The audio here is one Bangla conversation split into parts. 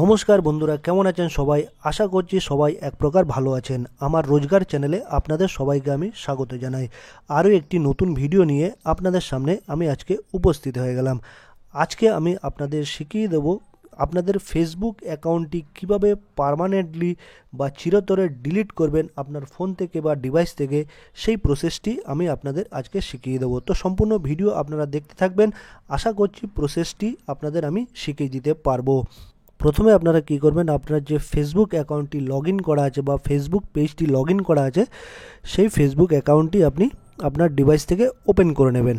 নমস্কার বন্ধুরা, কেমন আছেন সবাই? আশা করছি সবাই এক প্রকার ভালো আছেন। আমার রোজগার চ্যানেলে আপনাদের সবাইকে আমি স্বাগত জানাই। আরও একটি নতুন ভিডিও নিয়ে আপনাদের সামনে আমি আজকে উপস্থিত হয়ে গেলাম। আজকে আমি আপনাদের শিখিয়ে দেব আপনাদের ফেসবুক অ্যাকাউন্টটি কিভাবে পার্মানেন্টলি বা চিরতরে ডিলিট করবেন আপনার ফোন থেকে বা ডিভাইস থেকে। সেই প্রসেসটি আমি আপনাদের আজকে শিখিয়ে দেবো। তো সম্পূর্ণ ভিডিও আপনারা দেখতে থাকবেন। আশা করছি প্রসেসটি আপনাদের আমি শিখিয়ে দিতে পারবো। প্রথমে আপনারা কি করবেন, আপনার যে ফেসবুক অ্যাকাউন্টটি লগ ইন করা আছে বা ফেসবুক পেজটি লগ ইন করা আছে, সেই ফেসবুক অ্যাকাউন্টটি আপনি আপনার ডিভাইস থেকে ওপেন করে নেবেন।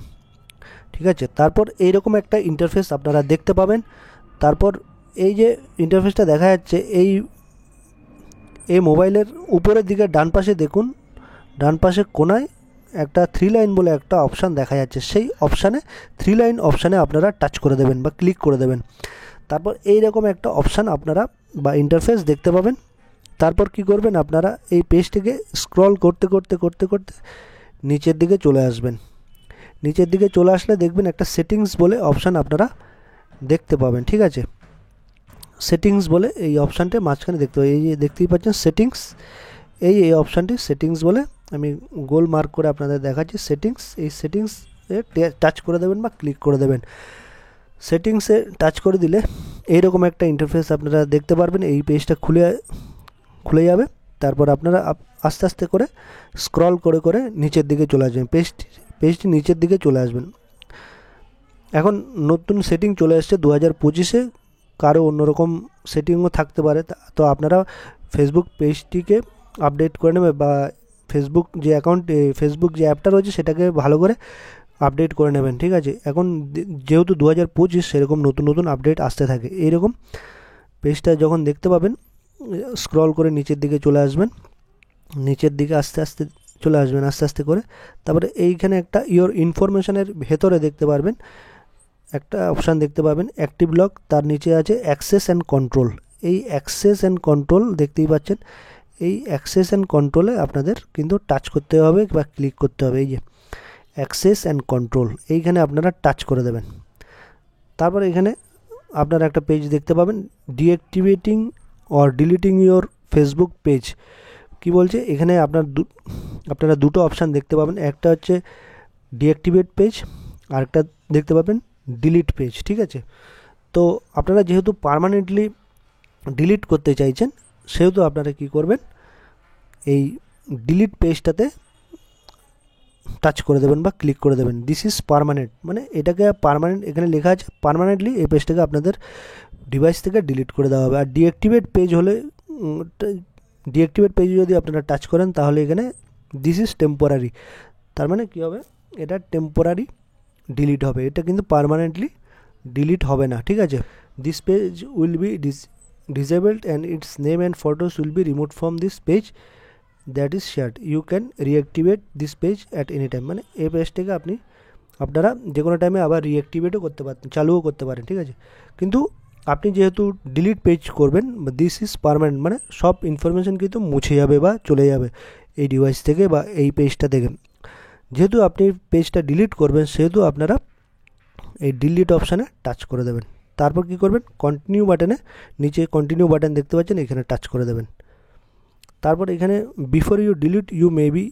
ঠিক আছে, তারপর এইরকম একটা ইন্টারফেস আপনারা দেখতে পাবেন। তারপর এই যে ইন্টারফেসটা দেখা যাচ্ছে, এই মোবাইলের উপরের দিকে ডান পাশে দেখুন, ডান পাশে কোনায় একটা 3 লাইন বলে একটা অপশান দেখা যাচ্ছে। সেই অপশানে 3 লাইন অপশানে আপনারা টাচ করে দেবেন বা ক্লিক করে দেবেন। তারপর এই রকম একটা অপশান আপনারা বা ইন্টারফেস দেখতে পাবেন। তারপর কি করবেন, আপনারা এই পেজটিকে স্ক্রল করতে করতে করতে করতে নিচের দিকে চলে আসবেন। নিচের দিকে চলে আসলে দেখবেন একটা সেটিংস বলে অপশান আপনারা দেখতে পাবেন। ঠিক আছে, সেটিংস বলে এই অপশানটি মাঝখানে দেখতে পাবেন। এই যে দেখতেই পাচ্ছেন সেটিংস, এই অপশানটি সেটিংস বলে আমি গোল মার্ক করে আপনাদের দেখাচ্ছি। সেটিংস, এই সেটিংসে টাচ করে দেবেন বা ক্লিক করে দেবেন। সেটিংসে টাচ করে দিলে এইরকম একটা ইন্টারফেস আপনারা দেখতে পারবেন। এই পেজটা খুলে যাবে। তারপর আপনারা আস্তে আস্তে করে স্ক্রল করে করে নিচের দিকে চলে আসবেন। পেজটি নিচের দিকে চলে আসবেন। এখন নতুন সেটিং চলে এসছে 2025-এ। কারো অন্যরকম সেটিংও থাকতে পারে, তো আপনারা ফেসবুক পেজটিকে আপডেট করে নেবে বা ফেসবুক যে অ্যাকাউন্ট, ফেসবুক যে অ্যাপটা রয়েছে সেটাকে ভালো করে আপডেট করে নেবেন। ঠিক আছে, এখন যেহেতু 2025, সেরকম নতুন নতুন আপডেট আসতে থাকে। এইরকম পেজটা যখন দেখতে পাবেন, স্ক্রল করে নিচের দিকে চলে আসবেন। নিচের দিকে আস্তে আস্তে চলে আসবেন আস্তে আস্তে করে। তারপরে এইখানে একটা ইওর ইনফরমেশনের ভেতরে দেখতে পারবেন একটা অপশান দেখতে পাবেন অ্যাক্টিভ লক, তার নিচে আছে অ্যাক্সেস অ্যান্ড কন্ট্রোল। এই অ্যাক্সেস অ্যান্ড কন্ট্রোল দেখতেই পাচ্ছেন। এই অ্যাক্সেস অ্যান্ড কন্ট্রোলে আপনাদের কিন্তু টাচ করতে হবে বা ক্লিক করতে হবে। এই যে অ্যাক্সেস অ্যান্ড কন্ট্রোল, এইখানে আপনারা টাচ করে দেবেন। তারপর এখানে আপনারা একটা পেজ দেখতে পাবেন, deactivating or deleting your Facebook page. কি বলছে এখানে, আপনারা দুটো অপশান দেখতে পাবেন। একটা হচ্ছে ডিঅ্যাক্টিভেট পেজ, আর একটা দেখতে পাবেন ডিলিট পেজ। ঠিক আছে, তো আপনারা যেহেতু পার্মানেন্টলি ডিলিট করতে চাইছেন, সেহেতু আপনারা কি করবেন, এই ডিলিট পেজটাতে টাচ করে দেবেন বা ক্লিক করে দেবেন। দিস ইজ পার্মানেন্ট, মানে এটাকে পার্মানেন্ট, এখানে লেখা আছে পার্মানেন্টলি এই পেজটাকে আপনাদের ডিভাইস থেকে ডিলিট করে দেওয়া হবে। আর ডিঅ্যাক্টিভেট পেজ হলে, ডিঅ্যাক্টিভেট পেজে যদি আপনারা টাচ করেন, তাহলে এখানে দিস ইজ টেম্পোরারি, তার মানে কী হবে, এটা টেম্পোরারি ডিলিট হবে, এটা কিন্তু পার্মানেন্টলি ডিলিট হবে না। ঠিক আছে, this page will be disabled and its name and photos will be remove from this page that is shared, you can reactivate this page at any time. মানে এই পেজটাকে আপনারা যে কোনো টাইমে আবার রিঅ্যাক্টিভেটও করতে পারেন, চালুও করতে পারেন। ঠিক আছে, কিন্তু আপনি যেহেতু ডিলিট পেজ করবেন, দিস ইজ পার্মানেন্ট, মানে সব ইনফরমেশান কিন্তু মুছে যাবে বা চলে যাবে এই ডিভাইস থেকে বা এই পেজটা থেকে। যেহেতু আপনি পেজটা ডিলিট করবেন, সেহেতু আপনারা এই ডিলিট অপশানে টাচ করে দেবেন। তারপর কি করবেন, কন্টিনিউ বাটনে, নিচে কন্টিনিউ বাটন দেখতে পাচ্ছেন, এখানে টাচ করে দেবেন। তারপর এখানে before you delete you may be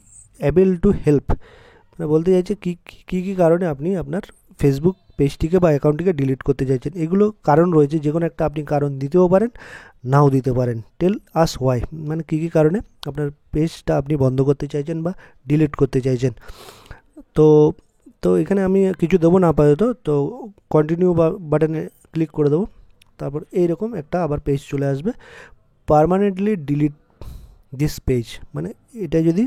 able to help, মানে বলতে চাইছে কী কারণে আপনি আপনার ফেসবুক পেজটিকে বা অ্যাকাউন্টটিকে ডিলিট করতে চাইছেন। এগুলো কারণ রয়েছে, যে কোনো একটা আপনি কারণ দিতেও পারেন, নাও দিতে পারেন। টেল আস ওয়াই, মানে কী কারণে আপনার পেজটা আপনি বন্ধ করতে চাইছেন বা ডিলিট করতে চাইছেন। তো তো এখানে আমি কিছু দেবো না আপাতত, তো কন্টিনিউ বাটনে ক্লিক করে দেবো। তারপর এইরকম একটা আবার পেজ চলে আসবে, পার্মানেন্টলি ডিলিট দিস পেজ, মানে এটা যদি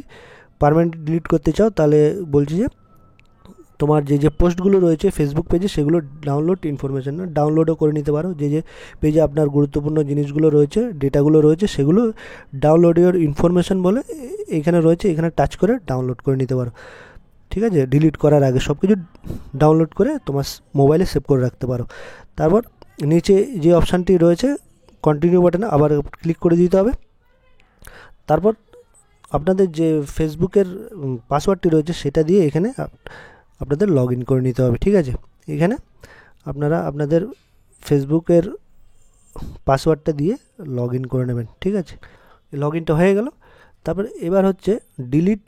পার্মানেন্টলি ডিলিট করতে চাও, তাহলে বলছি যে তোমার যে পোস্টগুলো রয়েছে ফেসবুক পেজে, সেগুলো ডাউনলোড ইনফরমেশান না ডাউনলোডও করে নিতে পারো। যে পেজে আপনার গুরুত্বপূর্ণ জিনিসগুলো রয়েছে, ডেটাগুলো রয়েছে, সেগুলো ডাউনলোড ইওর ইনফরমেশান বলে এখানে রয়েছে, এখানে টাচ করে ডাউনলোড করে নিতে পারো। ঠিক আছে, ডিলিট করার আগে সব কিছু ডাউনলোড করে তোমার মোবাইলে সেভ করে রাখতে পারো। তারপর নিচে যে অপশানটি রয়েছে কন্টিনিউ বাটনে আবার ক্লিক করে দিতে হবে। তারপর আপনাদের যে ফেসবুকের পাসওয়ার্ডটি রয়েছে, সেটা দিয়ে এখানে আপনাদের লগ ইন করে নিতে হবে। ঠিক আছে, এখানে আপনারা আপনাদের ফেসবুকের পাসওয়ার্ডটা দিয়ে লগ ইন করে নেবেন। ঠিক আছে, লগ ইনটা হয়ে গেল। তারপর এবার হচ্ছে delete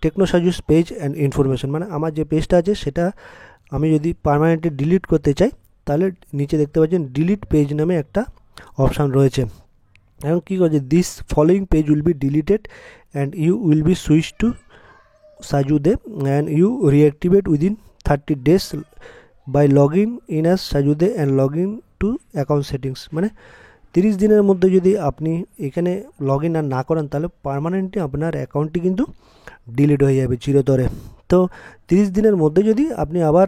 Techno Sajus page and information, মানে আমার যে পেজটা আছে সেটা আমি যদি পার্মানেন্টলি ডিলিট করতে চাই তাহলে নিচে দেখতে পাচ্ছেন ডিলিট পেজ নামে একটা অপশান রয়েছে। এখন কী করছে, this following page will be deleted and you will be switch to সাজুদে and you reactivate within 30 days by log in as সাজুদে and log in to account settings. মানে 30 দিনের মধ্যে যদি আপনি এখানে লগ ইন আর না করেন তাহলে পার্মানেন্টলি আপনার অ্যাকাউন্টটি কিন্তু ডিলিট হয়ে যাবে চিরতরে। তো 30 দিনের মধ্যে যদি আপনি আবার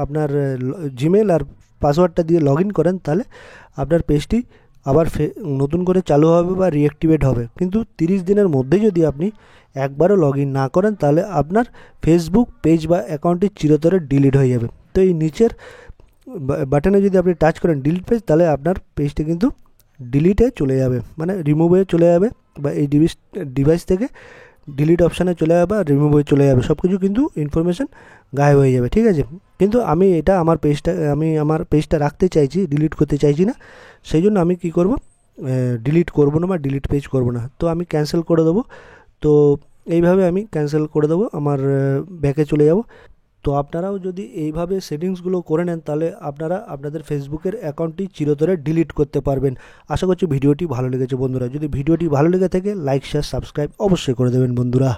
আপনার জিমেল আর পাসওয়ার্ডটা দিয়ে লগ ইন করেন তাহলে আপনার পেজটি আবার নতুন করে চালু হবে বা রিঅ্যাক্টিভেট হবে। কিন্তু 30 দিনের মধ্যে যদি আপনি একবারও লগ ইন না করেন তাহলে আপনার ফেসবুক পেজ বা অ্যাকাউন্টটি চিরতরে ডিলিট হয়ে যাবে। তো এই নিচের বাটনে যদি আপনি টাচ করেন ডিলিট পেজ, তাহলে আপনার পেজটি কিন্তু ডিলিটে চলে যাবে, মানে রিমুভে চলে যাবে, বা এই ডিভাইস থেকে ডিলিট অপশানে চলে যাবে বা রিমুভ হয়ে চলে যাবে, সব কিছু কিন্তু ইনফরমেশান গায়েব হয়ে যাবে। ঠিক আছে, কিন্তু আমি এটা আমার পেজটা রাখতে চাইছি, ডিলিট করতে চাইছি না, সেই জন্য আমি কি করব, ডিলিট করব না বা ডিলিট পেজ করব না। তো আমি ক্যান্সেল করে দেবো। তো এইভাবে আমি ক্যান্সেল করে দেবো, আমার ব্যাকে চলে যাব। তো আপনারাও যদি এইভাবে সেটিংসগুলো করে নেন তাহলে আপনারা আপনাদের ফেসবুকের অ্যাকাউন্টটি চিরতরে ডিলিট করতে পারবেন। আশা করছি ভিডিওটি ভালো লেগেছে বন্ধুরা। যদি ভিডিওটি ভালো লেগে থাকে লাইক শেয়ার সাবস্ক্রাইব অবশ্যই করে দেবেন বন্ধুরা।